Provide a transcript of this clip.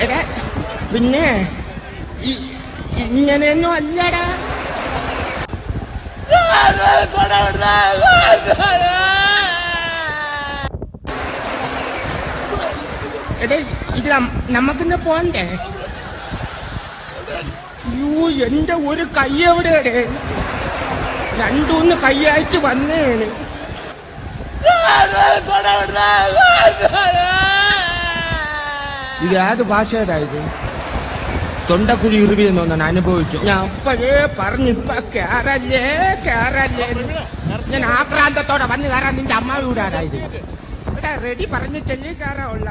എടാ പിന്നെ ഇങ്ങനെയൊന്നും അല്ലടാ. എടേ ഇത് നമുക്കിന്ന് പോണ്ടേ? യൂ എന്റെ ഒരു കൈ എവിടെയടേ? രണ്ടൂന്ന് കൈയായിട്ട് വന്നേണ്. ഇത് ഏത് ഭാഷയുടായത്? തൊണ്ടക്കുഴി ഇറുവിയെന്ന് തോന്നാൻ അനുഭവിച്ചു. ഞാൻ അപ്പോഴേ പറഞ്ഞിപ്പ കേറല്ലേ കേറല്ലേ. ഞാൻ ആക്രാന്തത്തോടെ വന്ന് കയറാൻ നിന്റെ അമ്മാവി കൂടാടായത്. ഇവിടെ റെഡി പറഞ്ഞിട്ടല്ലേ കയറാവുള്ള.